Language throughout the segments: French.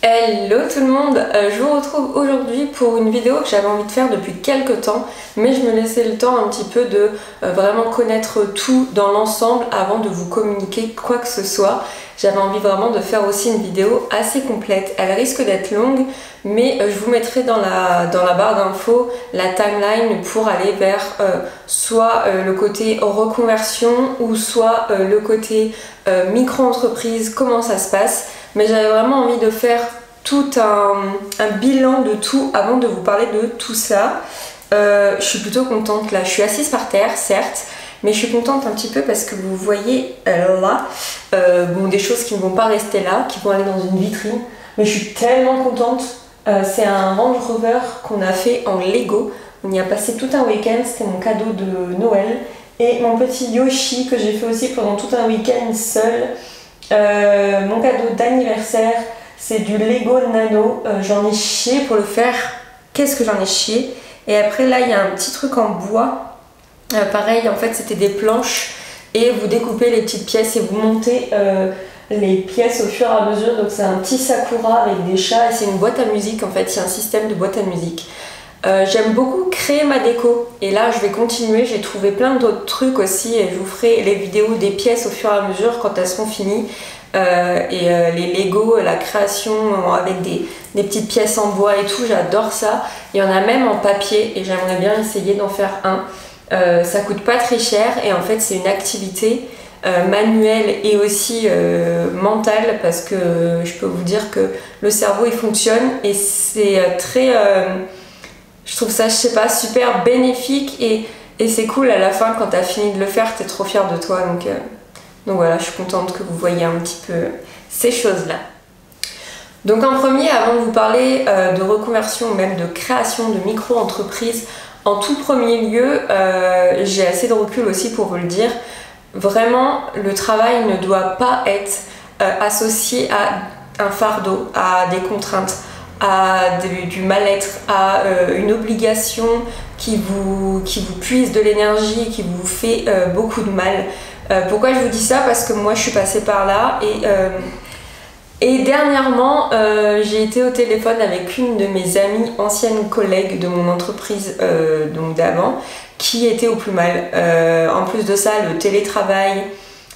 Hello tout le monde, je vous retrouve aujourd'hui pour une vidéo que j'avais envie de faire depuis quelques temps, mais je me laissais le temps un petit peu de vraiment connaître tout dans l'ensemble avant de vous communiquer quoi que ce soit. J'avais envie vraiment de faire aussi une vidéo assez complète. Elle risque d'être longue, mais je vous mettrai dans la barre d'infos la timeline pour aller vers soit le côté reconversion ou soit le côté micro-entreprise, comment ça se passe. Mais j'avais vraiment envie de faire tout un bilan de tout avant de vous parler de tout ça. Je suis plutôt contente là, je suis assise par terre certes, mais je suis contente un petit peu parce que vous voyez là, des choses qui ne vont pas rester là, qui vont aller dans une vitrine. Mais je suis tellement contente, c'est un Range Rover qu'on a fait en Lego. On y a passé tout un week-end, c'était mon cadeau de Noël. Et mon petit Yoshi que j'ai fait aussi pendant tout un week-end seul. Mon cadeau d'anniversaire, c'est du Lego Nano. J'en ai chié pour le faire. Qu'est-ce que j'en ai chié. Et après là il y a un petit truc en bois. Pareil, en fait c'était des planches et vous découpez les petites pièces et vous montez les pièces au fur et à mesure. Donc c'est un petit Sakura avec des chats et c'est une boîte à musique en fait. C'est un système de boîte à musique. J'aime beaucoup créer ma déco et là je vais continuer, j'ai trouvé plein d'autres trucs aussi et je vous ferai les vidéos des pièces au fur et à mesure quand elles seront finies les Lego, la création avec des petites pièces en bois et tout, j'adore ça. Il y en a même en papier et j'aimerais bien essayer d'en faire un. Ça coûte pas très cher et en fait c'est une activité manuelle et aussi mentale parce que je peux vous dire que le cerveau il fonctionne et c'est très... je trouve ça, je sais pas, super bénéfique et c'est cool à la fin quand t'as fini de le faire, t'es trop fière de toi. Donc voilà, je suis contente que vous voyez un petit peu ces choses-là. Donc en premier, avant de vous parler de reconversion, même de création de micro-entreprise, en tout premier lieu, j'ai assez de recul aussi pour vous le dire, vraiment le travail ne doit pas être associé à un fardeau, à des contraintes, à du mal-être, à une obligation qui vous puise de l'énergie et qui vous fait beaucoup de mal. Pourquoi je vous dis ça? Parce que moi je suis passée par là et dernièrement j'ai été au téléphone avec une de mes amies, anciennes collègues de mon entreprise donc d'avant, qui était au plus mal. En plus de ça, le télétravail,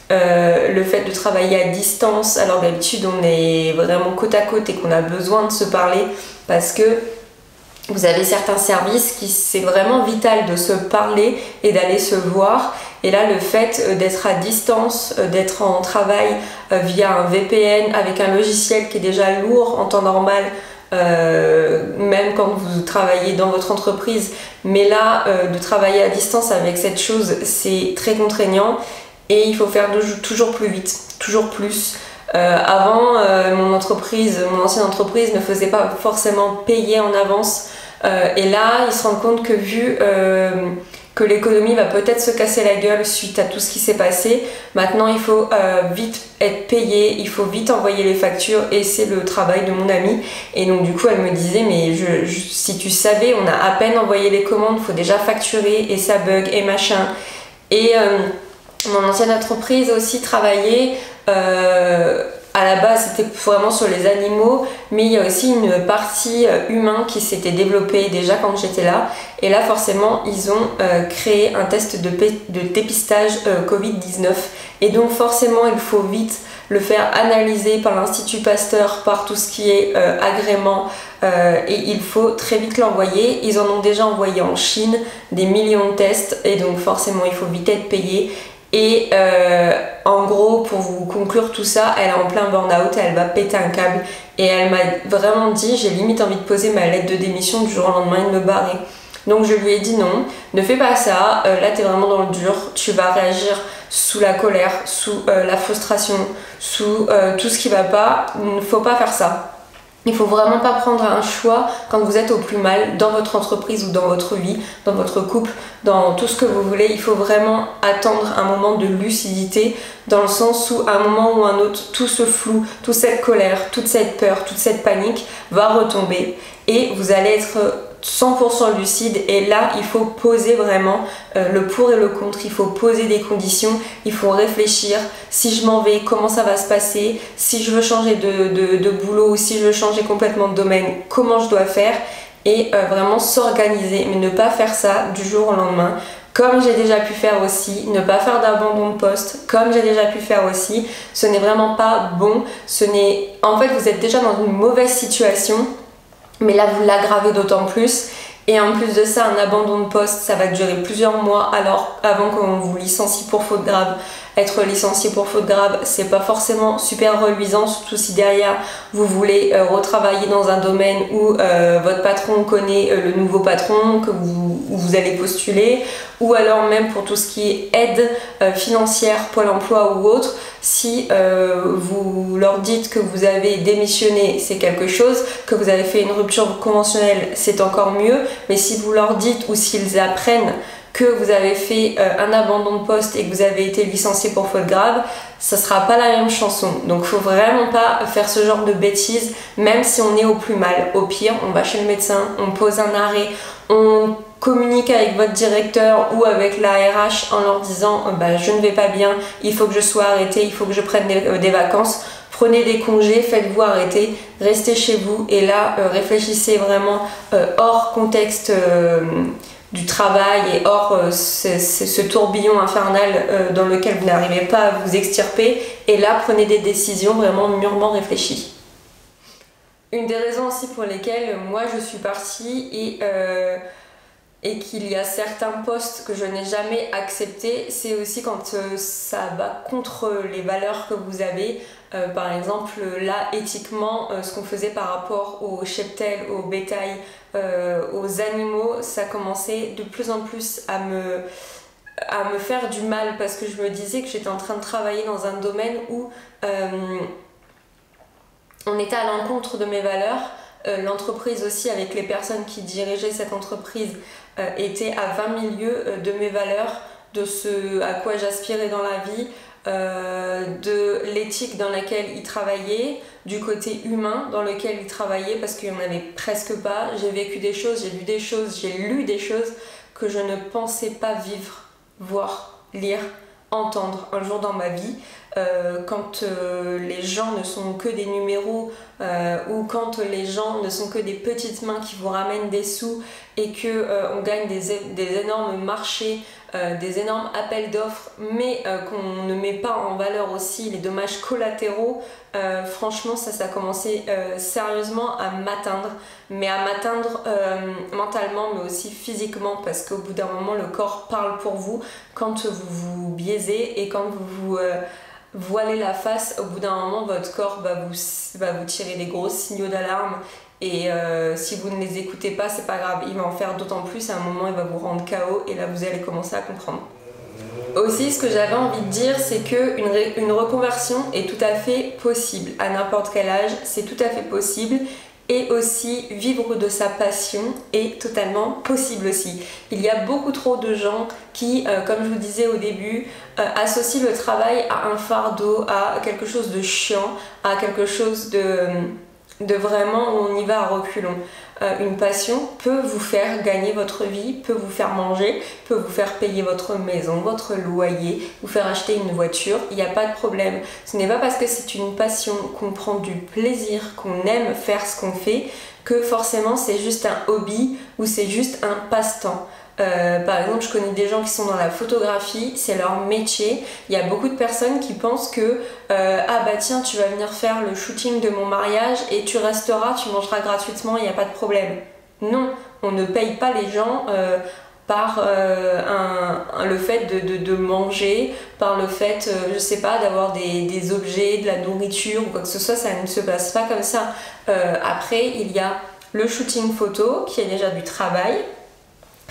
le fait de travailler à distance, alors d'habitude on est vraiment côte à côte et qu'on a besoin de se parler parce que vous avez certains services qui c'est vraiment vital de se parler et d'aller se voir. Et là le fait d'être à distance, d'être en travail via un VPN avec un logiciel qui est déjà lourd en temps normal, même quand vous travaillez dans votre entreprise, mais là de travailler à distance avec cette chose c'est très contraignant. Et il faut faire toujours plus vite, toujours plus. Avant, mon ancienne entreprise ne faisait pas forcément payer en avance. Et là, ils se rendent compte que vu que l'économie va peut-être se casser la gueule suite à tout ce qui s'est passé, maintenant il faut vite être payé, il faut vite envoyer les factures et c'est le travail de mon amie. Et donc du coup, elle me disait, mais si tu savais, on a à peine envoyé les commandes, il faut déjà facturer et ça bug et machin. Et... mon ancienne entreprise a aussi travaillé, à la base c'était vraiment sur les animaux, mais il y a aussi une partie humain qui s'était développée déjà quand j'étais là. Et là forcément ils ont créé un test de dépistage Covid-19 et donc forcément il faut vite le faire analyser par l'Institut Pasteur, par tout ce qui est agrément et il faut très vite l'envoyer. Ils en ont déjà envoyé en Chine des millions de tests et donc forcément il faut vite être payé. Et en gros, pour vous conclure tout ça, elle est en plein burn-out, elle va péter un câble et elle m'a vraiment dit, j'ai limite envie de poser ma lettre de démission du jour au lendemain et de me barrer. Donc je lui ai dit non, ne fais pas ça, là t'es vraiment dans le dur, tu vas réagir sous la colère, sous la frustration, sous tout ce qui va pas, il ne faut pas faire ça. Il faut vraiment pas prendre un choix quand vous êtes au plus mal dans votre entreprise ou dans votre vie, dans votre couple, dans tout ce que vous voulez. Il faut vraiment attendre un moment de lucidité dans le sens où à un moment ou un autre, tout ce flou, toute cette colère, toute cette peur, toute cette panique va retomber et vous allez être 100% lucide, et là il faut poser vraiment le pour et le contre, il faut poser des conditions, il faut réfléchir, si je m'en vais, comment ça va se passer, si je veux changer de boulot ou si je veux changer complètement de domaine, comment je dois faire, et vraiment s'organiser, mais ne pas faire ça du jour au lendemain. Comme j'ai déjà pu faire aussi, ne pas faire d'abandon de poste, comme j'ai déjà pu faire aussi, ce n'est vraiment pas bon, en fait vous êtes déjà dans une mauvaise situation, mais là vous l'aggravez d'autant plus. Et en plus de ça, un abandon de poste, ça va durer plusieurs mois alors avant qu'on vous licencie pour faute grave. Être licencié pour faute grave, c'est pas forcément super reluisant, surtout si derrière vous voulez retravailler dans un domaine où votre patron connaît le nouveau patron, que vous allez postuler, ou alors même pour tout ce qui est aide financière, Pôle emploi ou autre. Si vous leur dites que vous avez démissionné, c'est quelque chose, que vous avez fait une rupture conventionnelle, c'est encore mieux, mais si vous leur dites ou s'ils apprennent que vous avez fait un abandon de poste et que vous avez été licencié pour faute grave, ça sera pas la même chanson. Donc faut vraiment pas faire ce genre de bêtises, même si on est au plus mal. Au pire, on va chez le médecin, on pose un arrêt, on communique avec votre directeur ou avec la RH en leur disant je ne vais pas bien, il faut que je sois arrêtée, il faut que je prenne des vacances. Prenez des congés, faites-vous arrêter, restez chez vous, et là réfléchissez vraiment hors contexte du travail et hors ce tourbillon infernal dans lequel vous n'arrivez pas à vous extirper, et là prenez des décisions vraiment mûrement réfléchies. Une des raisons aussi pour lesquelles moi je suis partie et qu'il y a certains postes que je n'ai jamais acceptés, c'est aussi quand ça va contre les valeurs que vous avez. Par exemple, là, éthiquement, ce qu'on faisait par rapport au cheptel, au bétail, aux animaux, ça commençait de plus en plus à me faire du mal, parce que je me disais que j'étais en train de travailler dans un domaine où on était à l'encontre de mes valeurs. L'entreprise aussi, avec les personnes qui dirigeaient cette entreprise, était à 20 000 lieues de mes valeurs, de ce à quoi j'aspirais dans la vie, de l'éthique dans laquelle ils travaillaient, du côté humain dans lequel ils travaillaient, parce qu'il n'y en avait presque pas. J'ai vécu des choses, j'ai vu des choses, j'ai lu des choses que je ne pensais pas vivre, voir, lire, entendre un jour dans ma vie. Quand les gens ne sont que des numéros, ou quand les gens ne sont que des petites mains qui vous ramènent des sous, et que on gagne des énormes marchés, des énormes appels d'offres, mais qu'on ne met pas en valeur aussi les dommages collatéraux, franchement ça a commencé sérieusement à m'atteindre, mais à m'atteindre mentalement, mais aussi physiquement, parce qu'au bout d'un moment le corps parle pour vous. Quand vous vous biaisez et quand vous voilez la face, au bout d'un moment votre corps va vous tirer des gros signaux d'alarme, et si vous ne les écoutez pas, c'est pas grave, il va en faire d'autant plus. À un moment il va vous rendre KO, et là vous allez commencer à comprendre. Aussi, ce que j'avais envie de dire, c'est qu'une reconversion est tout à fait possible à n'importe quel âge, c'est tout à fait possible. Et aussi, vivre de sa passion est totalement possible aussi. Il y a beaucoup trop de gens qui, comme je vous disais au début, associent le travail à un fardeau, à quelque chose de chiant, à quelque chose de vraiment où on y va à reculons. Une passion peut vous faire gagner votre vie, peut vous faire manger, peut vous faire payer votre maison, votre loyer, vous faire acheter une voiture, il n'y a pas de problème. Ce n'est pas parce que c'est une passion, qu'on prend du plaisir, qu'on aime faire ce qu'on fait, que forcément c'est juste un hobby ou c'est juste un passe-temps. Par exemple, je connais des gens qui sont dans la photographie, c'est leur métier. Il y a beaucoup de personnes qui pensent que ah bah tiens, tu vas venir faire le shooting de mon mariage et tu resteras, tu mangeras gratuitement, il n'y a pas de problème. Non, on ne paye pas les gens par le fait de manger, par le fait, je sais pas, d'avoir des objets, de la nourriture ou quoi que ce soit. Ça ne se passe pas comme ça. Après, il y a le shooting photo qui est déjà du travail.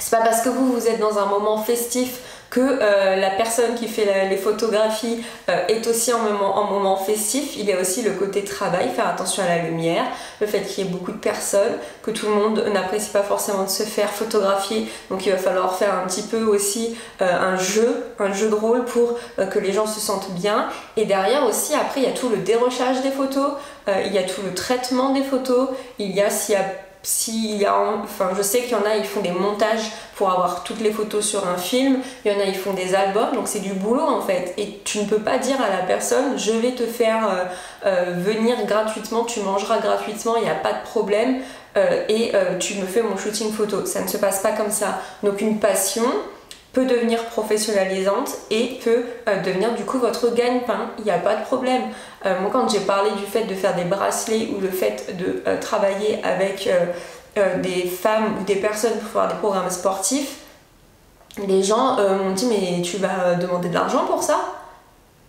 C'est pas parce que vous êtes dans un moment festif que la personne qui fait les photographies est aussi en moment festif. Il y a aussi le côté travail, faire attention à la lumière, le fait qu'il y ait beaucoup de personnes, que tout le monde n'apprécie pas forcément de se faire photographier, donc il va falloir faire un petit peu aussi un jeu de rôle pour que les gens se sentent bien. Et derrière aussi, après, il y a tout le dérochage des photos, il y a tout le traitement des photos, il y a s'il y a enfin, je sais qu'il y en a, ils font des montages pour avoir toutes les photos sur un film, il y en a, ils font des albums, donc c'est du boulot en fait. Et tu ne peux pas dire à la personne, je vais te faire venir gratuitement, tu mangeras gratuitement, il n'y a pas de problème, tu me fais mon shooting photo. Ça ne se passe pas comme ça. Donc une passion peut devenir professionnalisante et peut devenir du coup votre gagne-pain, il n'y a pas de problème. Moi quand j'ai parlé du fait de faire des bracelets ou le fait de travailler avec des femmes ou des personnes pour faire des programmes sportifs, les gens m'ont dit mais tu vas demander de l'argent pour ça?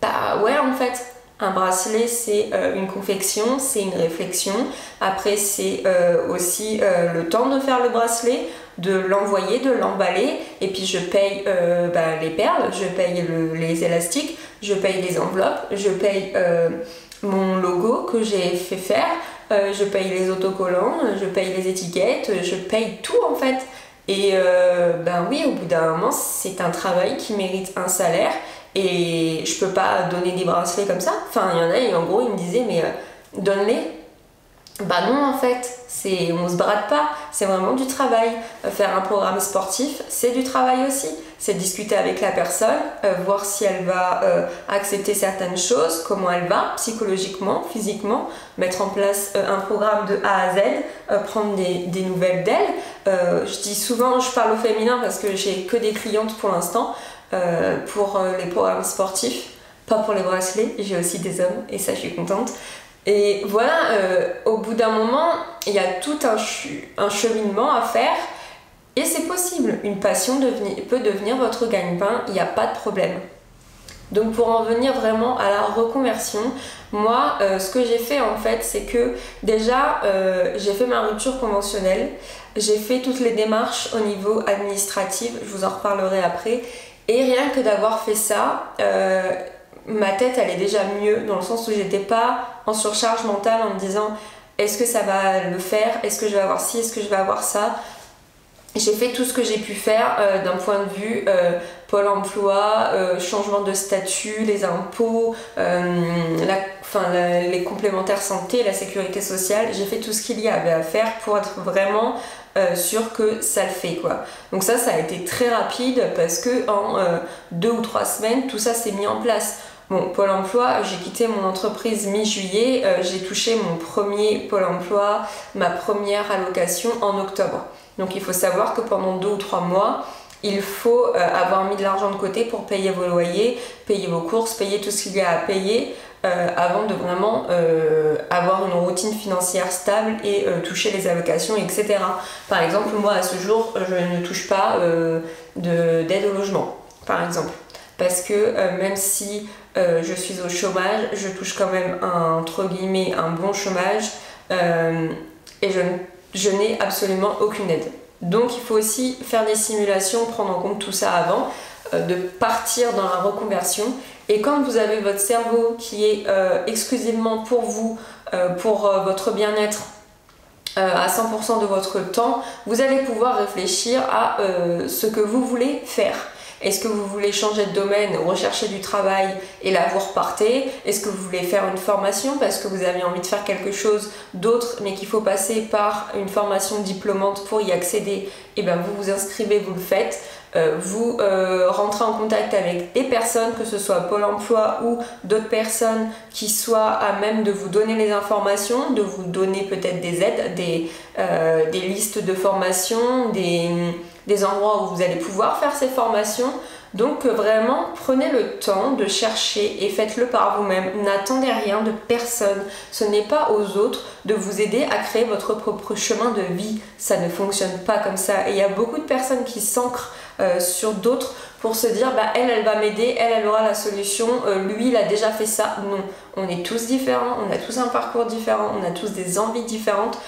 Bah ouais en fait. Un bracelet, c'est une confection, c'est une réflexion. Après, c'est aussi le temps de faire le bracelet, de l'envoyer, de l'emballer. Et puis, je paye les perles, je paye les élastiques, je paye les enveloppes, je paye mon logo que j'ai fait faire, je paye les autocollants, je paye les étiquettes, je paye tout en fait. Et oui, au bout d'un moment, c'est un travail qui mérite un salaire. Et je peux pas donner des bracelets comme ça. Enfin, il y en a, et en gros, ils me disaient, mais donne-les. Bah non, en fait, on se brade pas, c'est vraiment du travail. Faire un programme sportif, c'est du travail aussi. C'est discuter avec la personne, voir si elle va accepter certaines choses, comment elle va, psychologiquement, physiquement, mettre en place un programme de A à Z, prendre des nouvelles d'elle. Je dis souvent, je parle au féminin parce que j'ai que des clientes pour l'instant. Pour les programmes sportifs, pas pour les bracelets, j'ai aussi des hommes et ça je suis contente. Et voilà, au bout d'un moment, il y a tout un cheminement à faire et c'est possible. Une passion peut devenir votre gagne-pain, il n'y a pas de problème. Donc pour en venir vraiment à la reconversion, moi ce que j'ai fait en fait c'est que déjà j'ai fait ma rupture conventionnelle, j'ai fait toutes les démarches au niveau administratif, je vous en reparlerai après. Et rien que d'avoir fait ça, ma tête elle est déjà mieux dans le sens où j'étais pas en surcharge mentale en me disant est-ce que ça va le faire, est-ce que je vais avoir ci, est-ce que je vais avoir ça. J'ai fait tout ce que j'ai pu faire d'un point de vue Pôle emploi, changement de statut, les impôts, les complémentaires santé, la sécurité sociale. J'ai fait tout ce qu'il y avait à faire pour être vraiment sûr que ça le fait quoi. Donc ça a été très rapide parce que en 2 ou 3 semaines tout ça s'est mis en place. Bon, Pôle emploi, j'ai quitté mon entreprise mi-juillet, j'ai touché mon premier Pôle emploi, ma première allocation en octobre. Donc il faut savoir que pendant 2 ou 3 mois, il faut avoir mis de l'argent de côté pour payer vos loyers, payer vos courses, payer tout ce qu'il y a à payer avant de vraiment avoir une routine financière stable et toucher les allocations, etc. Par exemple, moi à ce jour, je ne touche pas d'aide au logement, par exemple. Parce que même si je suis au chômage, je touche quand même entre guillemets un bon chômage et je n'ai absolument aucune aide. Donc il faut aussi faire des simulations, prendre en compte tout ça avant de partir dans la reconversion. Et quand vous avez votre cerveau qui est exclusivement pour vous, pour votre bien-être à 100% de votre temps, vous allez pouvoir réfléchir à ce que vous voulez faire. Est-ce que vous voulez changer de domaine, rechercher du travail et là vous repartez? Est-ce que vous voulez faire une formation parce que vous avez envie de faire quelque chose d'autre mais qu'il faut passer par une formation diplômante pour y accéder? Et bien vous vous inscrivez, vous le faites. Vous rentrez en contact avec des personnes, que ce soit Pôle emploi ou d'autres personnes qui soient à même de vous donner les informations, de vous donner peut-être des aides, des listes de formations, des endroits où vous allez pouvoir faire ces formations. Donc vraiment, prenez le temps de chercher et faites-le par vous-même. N'attendez rien de personne. Ce n'est pas aux autres de vous aider à créer votre propre chemin de vie. Ça ne fonctionne pas comme ça. Et il y a beaucoup de personnes qui s'ancrent sur d'autres pour se dire bah elle va m'aider, elle aura la solution, lui il a déjà fait ça. Non, on est tous différents, on a tous un parcours différent, on a tous des envies différentes.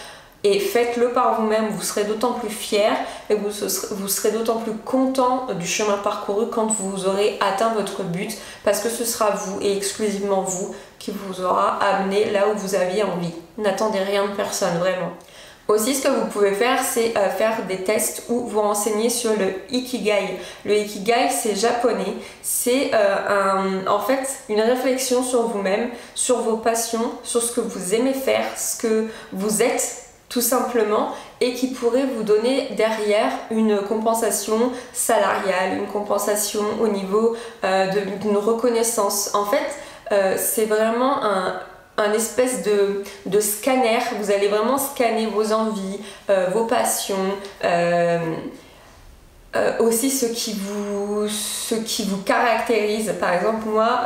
Et faites-le par vous-même, vous serez d'autant plus fiers et vous serez d'autant plus content du chemin parcouru quand vous aurez atteint votre but, parce que ce sera vous et exclusivement vous qui vous aura amené là où vous aviez envie. N'attendez rien de personne, vraiment. Aussi, ce que vous pouvez faire, c'est faire des tests ou vous renseigner sur le Ikigai. Le Ikigai, c'est japonais. C'est en fait une réflexion sur vous-même, sur vos passions, sur ce que vous aimez faire, ce que vous êtes tout simplement, et qui pourrait vous donner derrière une compensation salariale, une compensation au niveau d'une reconnaissance. En fait, c'est vraiment un espèce de scanner. Vous allez vraiment scanner vos envies, vos passions, aussi ce qui vous caractérise. Par exemple, moi,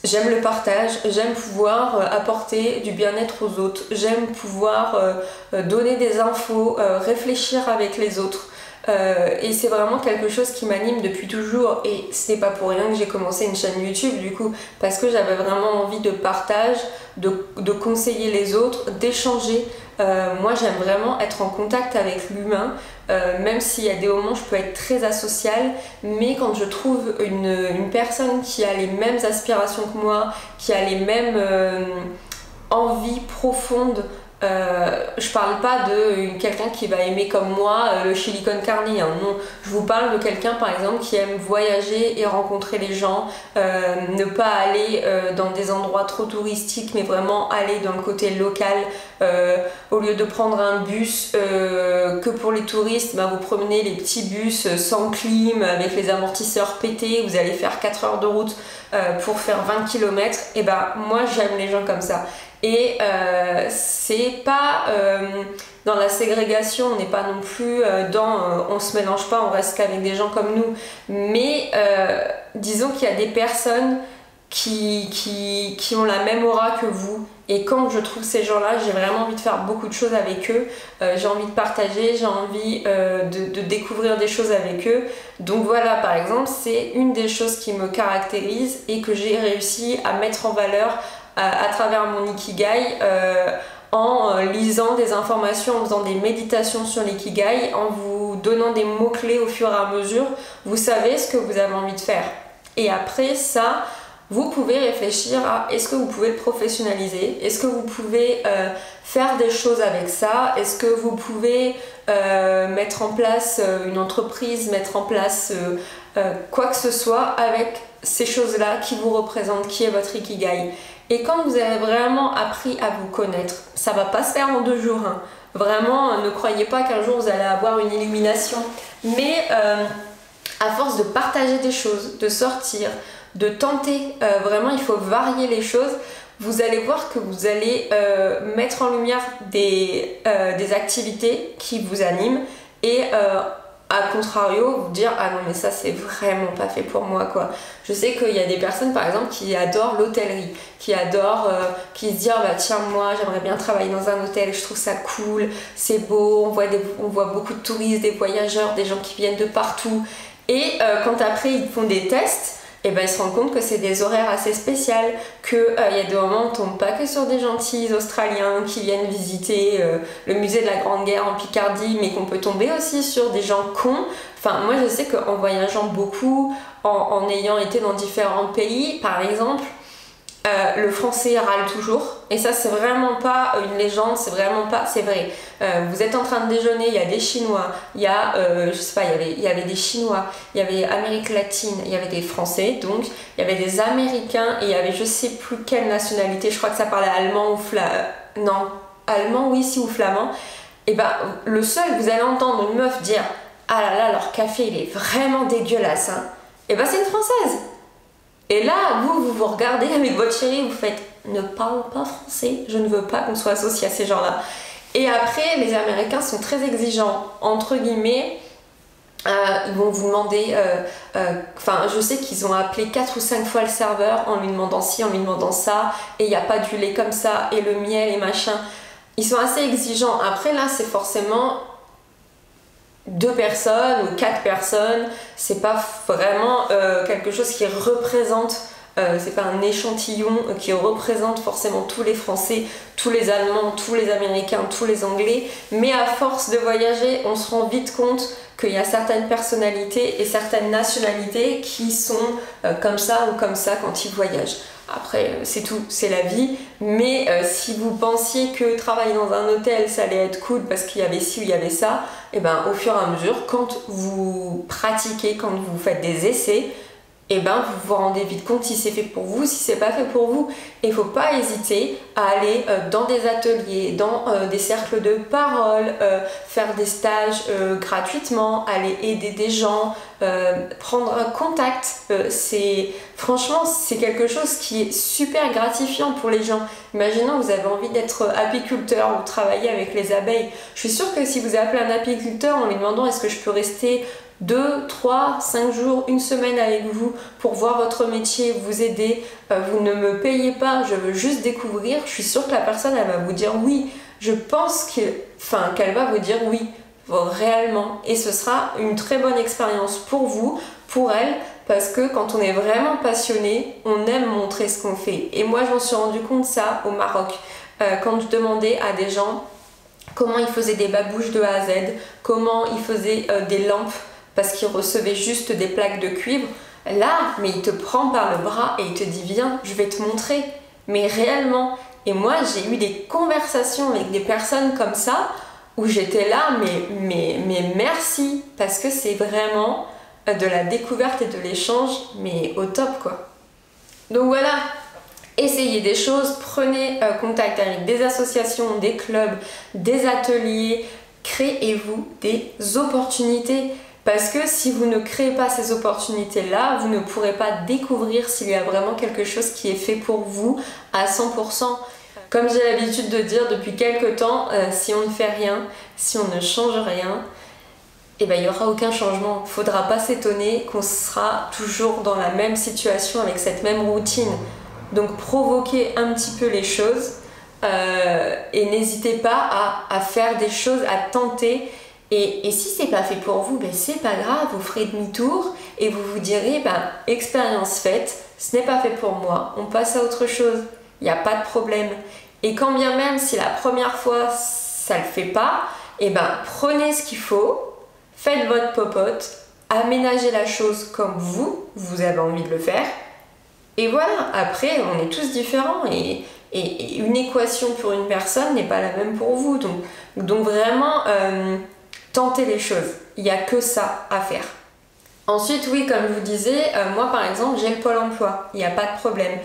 j'aime le partage, j'aime pouvoir apporter du bien-être aux autres, j'aime pouvoir donner des infos, réfléchir avec les autres. Et c'est vraiment quelque chose qui m'anime depuis toujours, et ce n'est pas pour rien que j'ai commencé une chaîne YouTube du coup, parce que j'avais vraiment envie de partage, de conseiller les autres, d'échanger. Moi j'aime vraiment être en contact avec l'humain, même s'il y a des moments où je peux être très asociale, mais quand je trouve une personne qui a les mêmes aspirations que moi, qui a les mêmes envies profondes, je parle pas de quelqu'un qui va aimer comme moi le chili con carne, hein, non. Je vous parle de quelqu'un par exemple qui aime voyager et rencontrer les gens, ne pas aller dans des endroits trop touristiques, mais vraiment aller dans le côté local, au lieu de prendre un bus que pour les touristes, ben vous promenez les petits bus sans clim, avec les amortisseurs pétés, vous allez faire 4 heures de route pour faire 20 km, et ben moi j'aime les gens comme ça. Et c'est pas dans la ségrégation, on n'est pas non plus on se mélange pas, on reste qu'avec des gens comme nous, mais disons qu'il y a des personnes qui ont la même aura que vous, et quand je trouve ces gens-là, j'ai vraiment envie de faire beaucoup de choses avec eux, j'ai envie de partager, j'ai envie de découvrir des choses avec eux. Donc voilà, par exemple, c'est une des choses qui me caractérise et que j'ai réussi à mettre en valeur à travers mon Ikigai, en lisant des informations, en faisant des méditations sur l'Ikigai, en vous donnant des mots-clés au fur et à mesure. Vous savez ce que vous avez envie de faire. Et après ça, vous pouvez réfléchir à est-ce que vous pouvez le professionnaliser, est-ce que vous pouvez faire des choses avec ça, est-ce que vous pouvez mettre en place une entreprise, mettre en place quoi que ce soit avec ces choses-là qui vous représentent, qui est votre Ikigai. Et quand vous avez vraiment appris à vous connaître, ça va pas se faire en 2 jours, hein. Vraiment, ne croyez pas qu'un jour vous allez avoir une illumination, mais à force de partager des choses, de sortir, de tenter, vraiment il faut varier les choses, vous allez voir que vous allez mettre en lumière des activités qui vous animent, et à contrario, vous dire ah non mais ça c'est vraiment pas fait pour moi quoi. Je sais qu'il y a des personnes par exemple qui adorent l'hôtellerie, qui adorent, qui se disent ah bah tiens moi j'aimerais bien travailler dans un hôtel, je trouve ça cool, c'est beau, on voit beaucoup de touristes, des voyageurs, des gens qui viennent de partout, et quand après ils font des tests, et ben ils se rendent compte que c'est des horaires assez spéciaux, qu'il y a des moments où on tombe pas que sur des gentils Australiens qui viennent visiter le musée de la Grande Guerre en Picardie, mais qu'on peut tomber aussi sur des gens cons. Enfin moi je sais qu'en voyageant beaucoup, en ayant été dans différents pays, par exemple, le français râle toujours, et ça c'est vraiment pas une légende, c'est vraiment pas, c'est vrai. Vous êtes en train de déjeuner, il y a des Chinois, il y a, je sais pas, il y avait des Chinois, il y avait Amérique latine, il y avait des Français, donc il y avait des Américains, et il y avait je sais plus quelle nationalité, je crois que ça parlait allemand ou non, allemand oui si ou flamand. Et ben le seul, vous allez entendre une meuf dire ah là là leur café il est vraiment dégueulasse, hein. Et ben c'est une Française. Et là, vous regardez avec votre chérie, vous faites « Ne parle pas français, je ne veux pas qu'on soit associé à ces gens-là. » Et après, les Américains sont très exigeants, entre guillemets. Ils vont vous demander... Enfin, je sais qu'ils ont appelé 4 ou 5 fois le serveur en lui demandant ci, en lui demandant ça. Et il n'y a pas du lait comme ça, et le miel, et machin. Ils sont assez exigeants. Après, là, c'est forcément... 2 personnes ou 4 personnes, c'est pas vraiment quelque chose qui représente, c'est pas un échantillon qui représente forcément tous les Français, tous les Allemands, tous les Américains, tous les Anglais, mais à force de voyager, on se rend vite compte qu'il y a certaines personnalités et certaines nationalités qui sont comme ça ou comme ça quand ils voyagent. Après, c'est tout, c'est la vie, mais si vous pensiez que travailler dans un hôtel, ça allait être cool parce qu'il y avait ci ou il y avait ça, et ben au fur et à mesure, quand vous pratiquez, quand vous faites des essais, et ben vous vous rendez vite compte si c'est fait pour vous, si c'est pas fait pour vous. Et il ne faut pas hésiter à aller dans des ateliers, dans des cercles de parole, faire des stages gratuitement, aller aider des gens, prendre un contact. Franchement, c'est quelque chose qui est super gratifiant pour les gens. Imaginons que vous avez envie d'être apiculteur ou travailler avec les abeilles. Je suis sûre que si vous appelez un apiculteur en lui demandant est-ce que je peux rester 2, 3, 5 jours, une semaine avec vous pour voir votre métier, vous aider, vous ne me payez pas, je veux juste découvrir, je suis sûre que la personne elle va vous dire oui. Je pense qu'elle va vous dire oui, réellement. Et ce sera une très bonne expérience pour vous, pour elle, parce que quand on est vraiment passionné, on aime montrer ce qu'on fait. Et moi je m'en suis rendu compte ça au Maroc, quand je demandais à des gens comment ils faisaient des babouches de A à Z, comment ils faisaient des lampes, parce qu'il recevait juste des plaques de cuivre. Là, mais il te prend par le bras et il te dit viens, je vais te montrer. Mais réellement. Et moi, j'ai eu des conversations avec des personnes comme ça où j'étais là, mais merci, parce que c'est vraiment de la découverte et de l'échange, mais au top quoi. Donc voilà, essayez des choses, prenez contact avec des associations, des clubs, des ateliers, créez-vous des opportunités. Parce que si vous ne créez pas ces opportunités-là, vous ne pourrez pas découvrir s'il y a vraiment quelque chose qui est fait pour vous à 100%. Comme j'ai l'habitude de dire depuis quelques temps, si on ne fait rien, si on ne change rien, eh ben, il n'y aura aucun changement. Il ne faudra pas s'étonner qu'on sera toujours dans la même situation avec cette même routine. Donc provoquez un petit peu les choses et n'hésitez pas à faire des choses, à tenter. Et si c'est pas fait pour vous, ben c'est pas grave, vous ferez demi-tour et vous vous direz, ben, expérience faite, ce n'est pas fait pour moi, on passe à autre chose, il n'y a pas de problème. Et quand bien même si la première fois ça le fait pas, et ben prenez ce qu'il faut, faites votre popote, aménagez la chose comme vous avez envie de le faire. Et voilà, après on est tous différents et une équation pour une personne n'est pas la même pour vous. Donc vraiment, tentez les choses, il n'y a que ça à faire. Ensuite, oui, comme je vous disais, moi par exemple, j'ai le Pôle emploi, il n'y a pas de problème.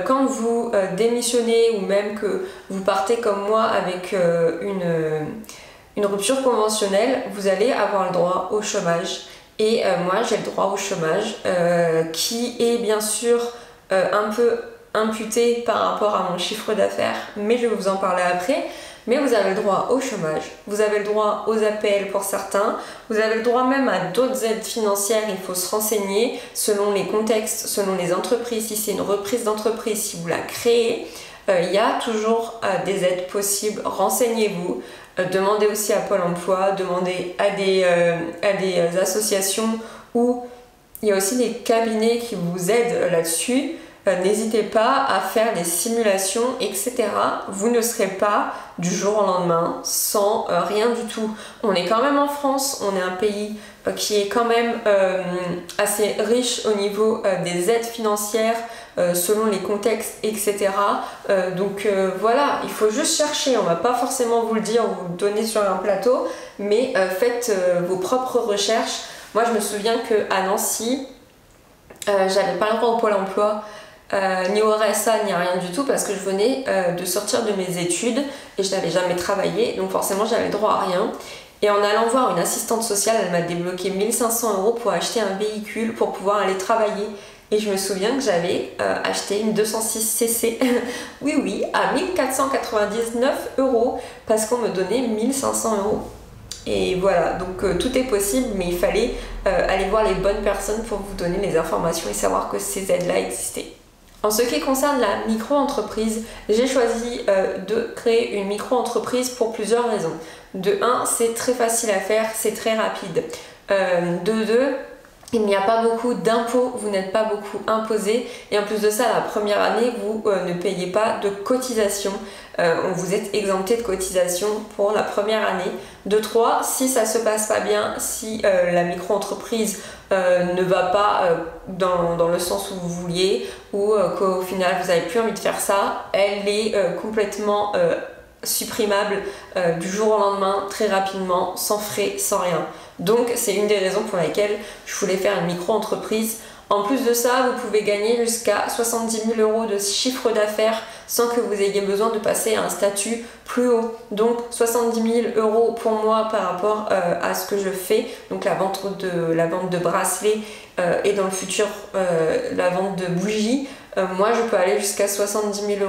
Quand vous démissionnez ou même que vous partez comme moi avec une rupture conventionnelle, vous allez avoir le droit au chômage. Et moi, j'ai le droit au chômage qui est bien sûr un peu imputé par rapport à mon chiffre d'affaires, mais je vais vous en parler après. Mais vous avez le droit au chômage, vous avez le droit aux APL pour certains, vous avez le droit même à d'autres aides financières, il faut se renseigner selon les contextes, selon les entreprises, si c'est une reprise d'entreprise, si vous la créez, il y a toujours des aides possibles, renseignez-vous, demandez aussi à Pôle emploi, demandez à des associations où il y a aussi des cabinets qui vous aident là-dessus. N'hésitez pas à faire des simulations, etc. Vous ne serez pas du jour au lendemain sans rien du tout. On est quand même en France, on est un pays qui est quand même assez riche au niveau des aides financières selon les contextes, etc. Donc voilà, il faut juste chercher, on va pas forcément vous le dire, vous le donner sur un plateau, mais faites vos propres recherches. Moi je me souviens qu'à Nancy, j'avais pas le droit au Pôle emploi. Ni au RSA ni rien du tout parce que je venais de sortir de mes études et je n'avais jamais travaillé, donc forcément j'avais le droit à rien. Et en allant voir une assistante sociale, elle m'a débloqué 1 500 € pour acheter un véhicule pour pouvoir aller travailler. Et je me souviens que j'avais acheté une 206 cc, oui, à 1 499 € parce qu'on me donnait 1 500 €. Et voilà, donc tout est possible, mais il fallait aller voir les bonnes personnes pour vous donner les informations et savoir que ces aides-là existaient. En ce qui concerne la micro-entreprise, j'ai choisi de créer une micro-entreprise pour plusieurs raisons. De 1, c'est très facile à faire, c'est très rapide. De 2, il n'y a pas beaucoup d'impôts, vous n'êtes pas beaucoup imposé. Et en plus de ça, la première année, vous ne payez pas de cotisation. Vous êtes exempté de cotisation pour la première année. De 3, si ça se passe pas bien, si la micro-entreprise ne va pas dans le sens où vous vouliez ou qu'au final vous n'avez plus envie de faire ça, elle est complètement supprimable du jour au lendemain, très rapidement, sans frais, sans rien. Donc c'est une des raisons pour lesquelles je voulais faire une micro-entreprise. En plus de ça, vous pouvez gagner jusqu'à 70 000 € de chiffre d'affaires sans que vous ayez besoin de passer à un statut plus haut. Donc 70 000 € pour moi par rapport à ce que je fais, donc la vente de bracelets et dans le futur la vente de bougies, moi je peux aller jusqu'à 70 000 €.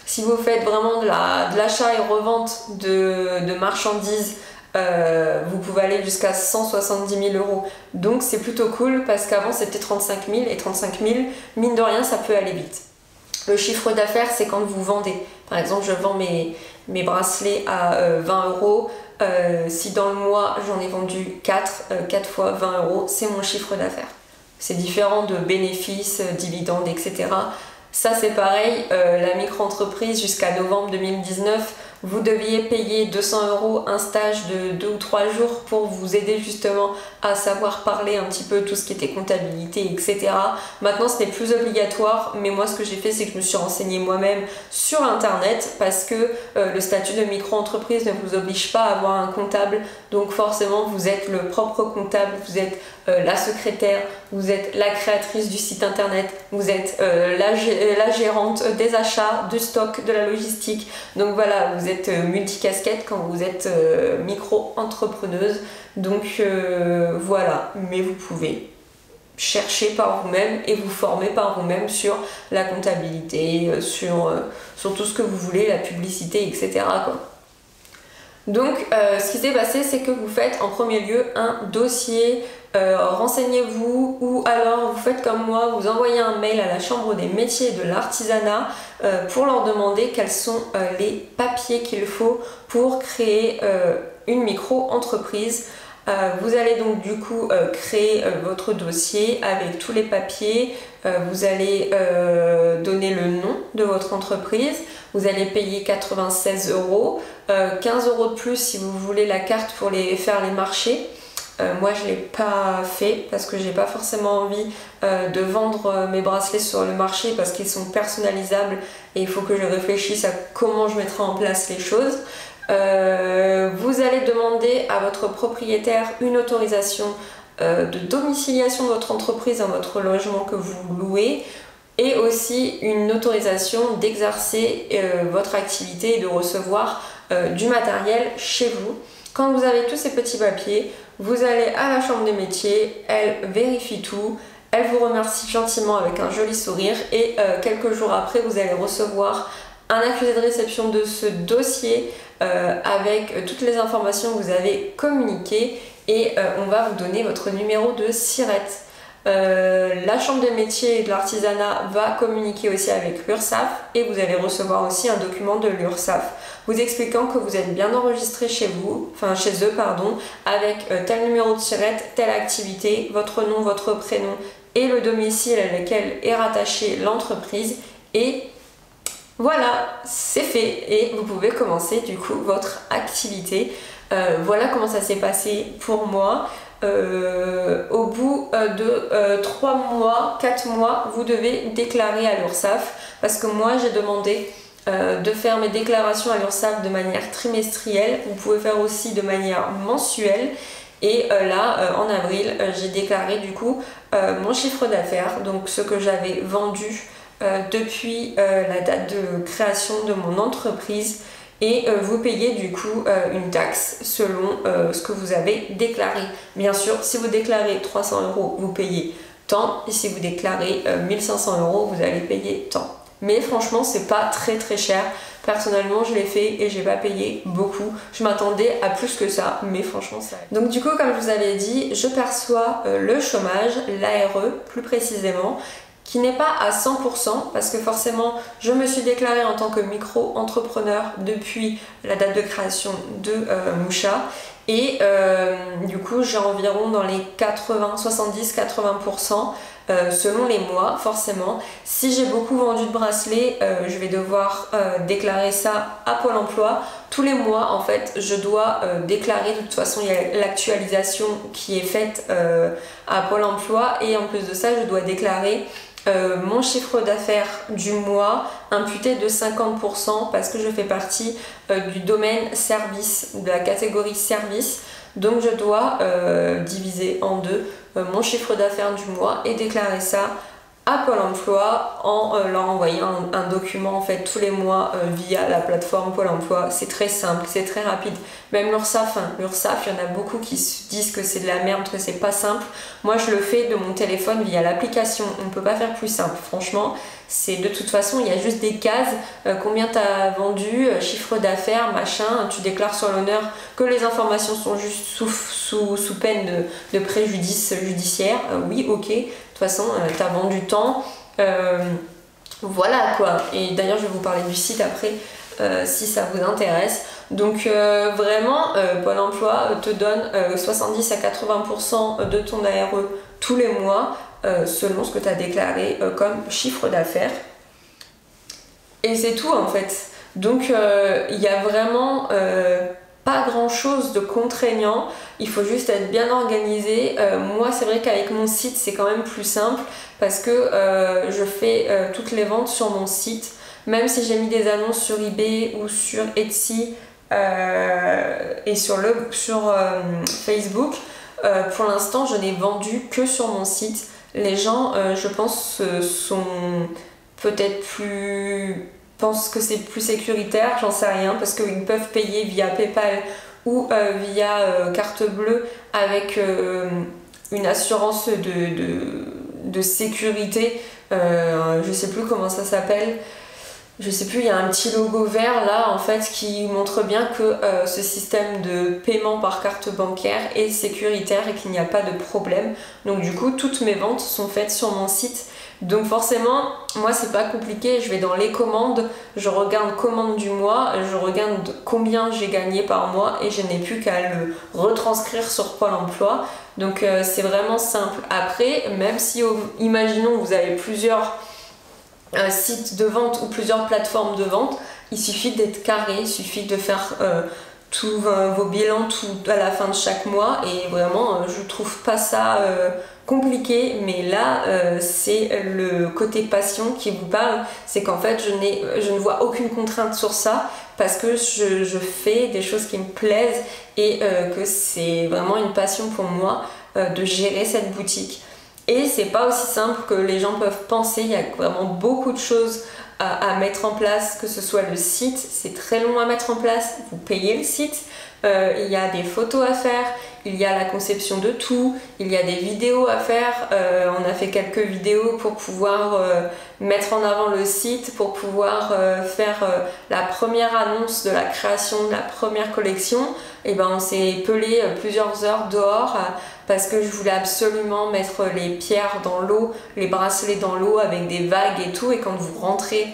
Si vous faites vraiment de l'achat et revente de marchandises, vous pouvez aller jusqu'à 170 000 €. Donc c'est plutôt cool parce qu'avant c'était 35 000 et 35 000, mine de rien, ça peut aller vite. Le chiffre d'affaires, c'est quand vous vendez. Par exemple, je vends mes bracelets à 20 €. Si dans le mois j'en ai vendu 4 fois 20 €, c'est mon chiffre d'affaires. C'est différent de bénéfices, dividendes, etc. Ça c'est pareil, la micro-entreprise jusqu'à novembre 2019, vous deviez payer 200 € un stage de 2 ou 3 jours pour vous aider justement à savoir parler un petit peu tout ce qui était comptabilité, etc. Maintenant ce n'est plus obligatoire, mais moi ce que j'ai fait c'est que je me suis renseignée moi-même sur internet parce que le statut de micro-entreprise ne vous oblige pas à avoir un comptable, donc forcément vous êtes le propre comptable, vous êtes la secrétaire, vous êtes la créatrice du site internet, vous êtes la gérante des achats, du stock, de la logistique. Donc voilà, vous êtes multicasquette quand vous êtes micro-entrepreneuse. Donc voilà, mais vous pouvez chercher par vous-même et vous former par vous-même sur la comptabilité, sur tout ce que vous voulez, la publicité, etc. quoi. Donc ce qui s'est passé, c'est que vous faites en premier lieu un dossier, renseignez-vous, ou alors vous faites comme moi, vous envoyez un mail à la Chambre des métiers et de l'artisanat pour leur demander quels sont les papiers qu'il faut pour créer une micro-entreprise. Vous allez donc du coup créer votre dossier avec tous les papiers, vous allez donner le nom de votre entreprise, vous allez payer 96 €, 15 € de plus si vous voulez la carte pour faire les marchés. Moi je ne l'ai pas fait parce que j'ai pas forcément envie de vendre mes bracelets sur le marché parce qu'ils sont personnalisables et il faut que je réfléchisse à comment je mettrai en place les choses. Vous allez demander à votre propriétaire une autorisation de domiciliation de votre entreprise dans votre logement que vous louez et aussi une autorisation d'exercer votre activité et de recevoir du matériel chez vous. Quand vous avez tous ces petits papiers, vous allez à la Chambre des métiers, elle vérifie tout, elle vous remercie gentiment avec un joli sourire et quelques jours après vous allez recevoir un accusé de réception de ce dossier avec toutes les informations que vous avez communiquées et on va vous donner votre numéro de SIRET. La Chambre des métiers et de l'artisanat va communiquer aussi avec l'URSSAF et vous allez recevoir aussi un document de l'URSSAF vous expliquant que vous êtes bien enregistré chez eux, avec tel numéro de SIRET, telle activité, votre nom, votre prénom et le domicile à lequel est rattachée l'entreprise et voilà, c'est fait et vous pouvez commencer du coup votre activité. Voilà comment ça s'est passé pour moi. Au bout de 3 mois, 4 mois, vous devez déclarer à l'URSSAF parce que moi j'ai demandé de faire mes déclarations à l'URSSAF de manière trimestrielle. Vous pouvez faire aussi de manière mensuelle. Et là, en avril, j'ai déclaré du coup mon chiffre d'affaires, donc ce que j'avais vendu depuis la date de création de mon entreprise et vous payez du coup une taxe selon ce que vous avez déclaré. Bien sûr, si vous déclarez 300 €, vous payez tant et si vous déclarez 1500 €, vous allez payer tant. Mais franchement, c'est pas très cher. Personnellement, je l'ai fait et j'ai pas payé beaucoup. Je m'attendais à plus que ça, mais franchement, ça. Donc du coup, comme je vous avais dit, je perçois le chômage, l'ARE plus précisément, qui n'est pas à 100% parce que forcément je me suis déclarée en tant que micro-entrepreneur depuis la date de création de Moucha et du coup j'ai environ dans les 70-80% selon les mois forcément. Si j'ai beaucoup vendu de bracelets, je vais devoir déclarer ça à Pôle emploi. Tous les mois en fait je dois déclarer, de toute façon il y a l'actualisation qui est faite à Pôle emploi et en plus de ça je dois déclarer mon chiffre d'affaires du mois imputé de 50% parce que je fais partie du domaine service, de la catégorie service. Donc je dois diviser en deux mon chiffre d'affaires du mois et déclarer ça à Pôle emploi en leur envoyant un document en fait tous les mois via la plateforme Pôle emploi. C'est très simple, c'est très rapide. Même l'URSSAF, l'URSSAF, il y en a beaucoup qui se disent que c'est de la merde, que c'est pas simple. Moi je le fais de mon téléphone via l'application, on ne peut pas faire plus simple. Franchement, c'est de toute façon, il y a juste des cases, combien tu as vendu, chiffre d'affaires, machin, tu déclares sur l'honneur que les informations sont juste sous peine de préjudice judiciaire. Oui, ok. De toute façon, tu as vendu tant, voilà quoi. Et d'ailleurs, je vais vous parler du site après si ça vous intéresse. Donc vraiment, Pôle emploi te donne 70 à 80% de ton ARE tous les mois selon ce que tu as déclaré comme chiffre d'affaires. Et c'est tout en fait. Donc il n'y a vraiment pas grand chose de contraignant, il faut juste être bien organisé. Moi c'est vrai qu'avec mon site c'est quand même plus simple parce que je fais toutes les ventes sur mon site, même si j'ai mis des annonces sur eBay ou sur Etsy et sur Facebook. Pour l'instant je n'ai vendu que sur mon site. Les gens je pense sont peut-être pensent que c'est plus sécuritaire, j'en sais rien, parce qu'ils peuvent payer via PayPal ou via carte bleue avec une assurance de sécurité, je sais plus comment ça s'appelle, je sais plus, il y a un petit logo vert là en fait qui montre bien que ce système de paiement par carte bancaire est sécuritaire et qu'il n'y a pas de problème. Donc du coup toutes mes ventes sont faites sur mon site. Donc forcément, moi c'est pas compliqué, je vais dans les commandes, je regarde commande du mois, je regarde combien j'ai gagné par mois et je n'ai plus qu'à le retranscrire sur Pôle emploi. Donc c'est vraiment simple. Après, même si imaginons vous avez plusieurs sites de vente ou plusieurs plateformes de vente, il suffit d'être carré, il suffit de faire tous vos bilans tout à la fin de chaque mois et vraiment je trouve pas ça compliqué, mais là c'est le côté passion qui vous parle, c'est qu'en fait je ne vois aucune contrainte sur ça parce que je fais des choses qui me plaisent et que c'est vraiment une passion pour moi de gérer cette boutique. Et c'est pas aussi simple que les gens peuvent penser, il y a vraiment beaucoup de choses à mettre en place, que ce soit le site, c'est très long à mettre en place, vous payez le site, il y a des photos à faire, il y a la conception de tout, il y a des vidéos à faire, on a fait quelques vidéos pour pouvoir mettre en avant le site, pour pouvoir faire la première annonce de la création de la première collection. Et ben on s'est pelé plusieurs heures dehors parce que je voulais absolument mettre les pierres dans l'eau, les bracelets dans l'eau avec des vagues et tout, et quand vous rentrez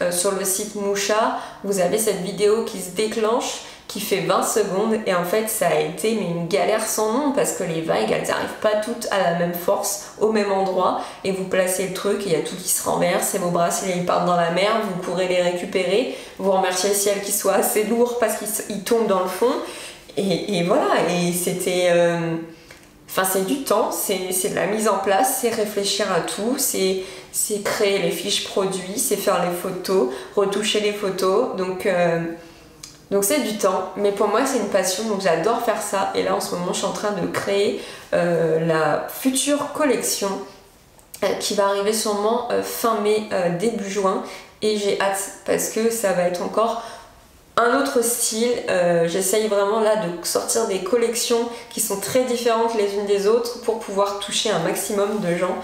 sur le site Moucha, vous avez cette vidéo qui se déclenche qui fait 20 secondes et en fait ça a été une galère sans nom parce que les vagues elles n'arrivent pas toutes à la même force au même endroit et vous placez le truc et il y a tout qui se renverse et vos bracelets ils partent dans la mer, vous courez les récupérer, vous remerciez le ciel qu'il soit assez lourd parce qu'il tombe dans le fond et voilà, et c'était enfin c'est du temps, c'est de la mise en place, c'est réfléchir à tout, c'est créer les fiches produits, c'est faire les photos, retoucher les photos, donc c'est du temps, mais pour moi c'est une passion, donc j'adore faire ça. Et là en ce moment je suis en train de créer la future collection qui va arriver sûrement fin mai, début juin. Et j'ai hâte parce que ça va être encore un autre style. J'essaye vraiment là de sortir des collections qui sont très différentes les unes des autres pour pouvoir toucher un maximum de gens.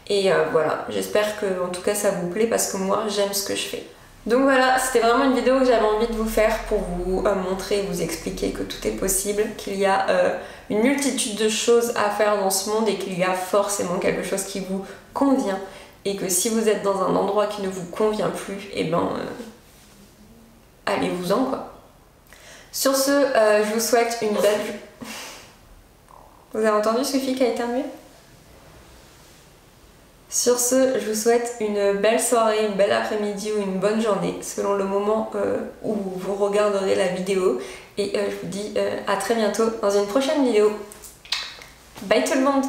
Et voilà, j'espère que en tout cas ça vous plaît parce que moi j'aime ce que je fais. Donc voilà, c'était vraiment une vidéo que j'avais envie de vous faire pour vous montrer, vous expliquer que tout est possible, qu'il y a une multitude de choses à faire dans ce monde et qu'il y a forcément quelque chose qui vous convient. Et que si vous êtes dans un endroit qui ne vous convient plus, et ben allez-vous-en quoi. Sur ce, je vous souhaite une belle... Vous avez entendu Sophie qui a éternué ? Sur ce, je vous souhaite une belle soirée, une belle après-midi ou une bonne journée selon le moment où vous regarderez la vidéo. Et je vous dis à très bientôt dans une prochaine vidéo. Bye tout le monde!